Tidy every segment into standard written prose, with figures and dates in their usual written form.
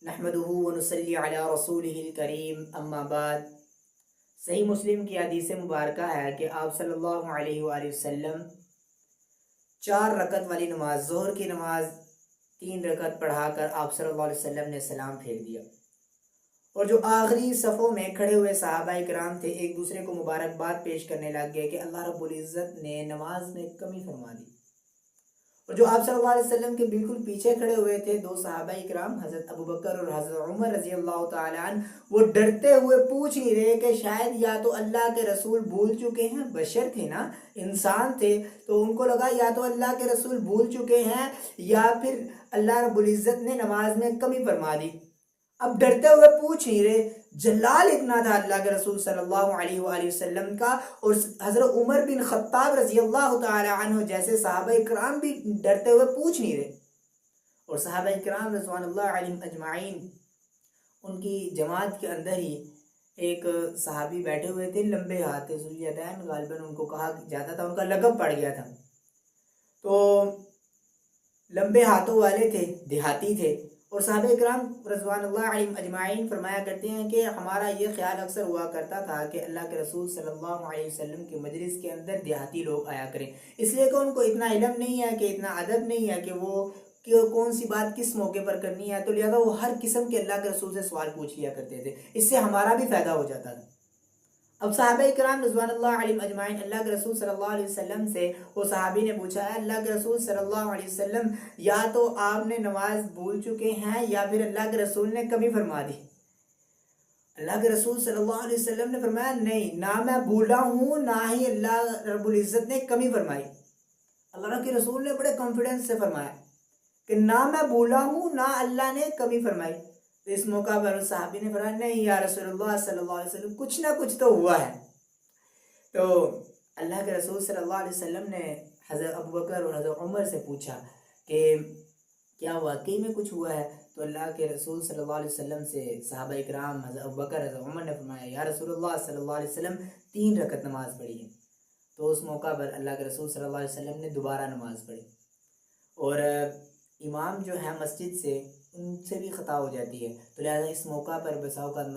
نحمدہ ونصلی علی رسولہ الکریم اما بعد۔ صحیح مسلم کی حدیث مبارکہ ہے کہ آپ صلی اللہ علیہ وآلہ وسلم 4 رکعت والی نماز، ظہر کی نماز 3 رکعت پڑھا کر آپ صلی اللہ علیہ وسلم نے سلام پھیر دیا، اور جو آخری صفوں میں کھڑے ہوئے صحابہ کرام تھے ایک دوسرے کو مبارکباد پیش کرنے لگ گئے کہ اللہ رب العزت نے نماز میں کمی فرما دی۔ اور جو آپ صلی اللہ علیہ وسلم کے بالکل پیچھے کھڑے ہوئے تھے 2 صحابہ کرام، حضرت ابوبکر اور حضرت عمر رضی اللہ تعالیٰ عنہ، وہ ڈرتے ہوئے پوچھ نہیں رہے کہ شاید یا تو اللہ کے رسول بھول چکے ہیں، بشر تھے نا، انسان تھے، تو ان کو لگا یا تو اللہ کے رسول بھول چکے ہیں یا پھر اللہ رب العزت نے نماز میں کمی فرما دی۔ اب ڈرتے ہوئے پوچھ نہیں رہے، جلال اتنا تھا اللہ کے رسول صلی اللہ علیہ وآلہ وسلم کا، اور حضرت عمر بن خطاب رضی اللہ تعالی عنہ جیسے صحابہ کرام بھی ڈرتے ہوئے پوچھ نہیں رہے، اور صحابہ کرام رضوان اللہ علیہم اجمعین، ان کی جماعت کے اندر ہی ایک صحابی بیٹھے ہوئے تھے، لمبے ہاتھ تھے، ذوالیدین غالباً ان کو کہا جاتا تھا، ان کا لقب پڑ گیا تھا، تو لمبے ہاتھوں والے تھے، دیہاتی تھے، اور صحابہ کرام رضوان اللہ علیہم اجمعین فرمایا کرتے ہیں کہ ہمارا یہ خیال اکثر ہوا کرتا تھا کہ اللہ کے رسول صلی اللہ علیہ وسلم کے مجلس کے اندر دیہاتی لوگ آیا کریں، اس لیے کہ ان کو اتنا علم نہیں ہے، کہ اتنا ادب نہیں ہے کہ وہ کون سی بات کس موقع پر کرنی ہے، تو لہذا وہ ہر قسم کے اللہ کے رسول سے سوال پوچھ لیا کرتے تھے، اس سے ہمارا بھی فائدہ ہو جاتا تھا۔ اب صحابہ کرام رضوان اللہ علیہم اجمعین اللہ کے رسول صلی اللہ علیہ وسلم سے، وہ صحابی نے پوچھا ہے اللہ کے رسول صلی اللہ علیہ وسلم، یا تو آپ نے نماز بھول چکے ہیں یا پھر اللہ کے رسول نے کمی فرما دی۔ اللہ کے رسول صلی اللہ علیہ وسلم نے فرمایا نہیں، نہ میں بھولا ہوں نہ ہی اللہ رب العزت نے کمی فرمائی۔ اللہ کے رسول نے بڑے کانفیڈنس سے فرمایا کہ نہ میں بھولا ہوں نہ اللہ نے کمی فرمائی۔ تو اس موقع پر صحابی نے فرمایا نہیں یا رسول اللہ صلی اللہ علیہ وسلم، کچھ نہ کچھ تو ہوا ہے۔ تو اللہ کے رسول صلی اللہ علیہ وسلم نے حضرت ابوبکر اور حضرت عمر سے پوچھا کہ کیا واقعی میں کچھ ہوا ہے؟ تو اللہ کے رسول صلی اللہ علیہ وسلم سے صحابہ کرام حضرت ابوبکر حضرت عمر نے فرمایا یا رسول اللہ صلی اللہ علیہ وسلم 3 رکعت نماز پڑھی ہے۔ تو اس موقع پر اللہ کے رسول صلی اللہ علیہ وسلم نے دوبارہ نماز پڑھی، اور امام جو ہے مسجد سے، ان سے بھی خطا ہو جاتی ہے، تو لہٰذا اس موقع پر بسا اوقات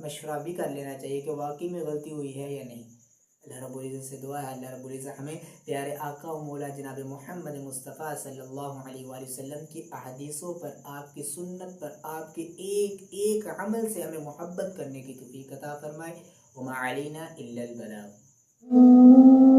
مشورہ بھی کر لینا چاہیے کہ واقعی میں غلطی ہوئی ہے یا نہیں۔ اللہ رب العزت سے دعا ہے اللہ رب العزت ہمیں پیارے آقا و مولا جناب محمد مصطفیٰ صلی اللہ علیہ وآلہ وسلم کی احادیثوں پر، آپ کی سنت پر، آپ کے ایک ایک عمل سے ہمیں محبت کرنے کی توفیق عطا فرمائے۔ وما علینا الا البلاغ۔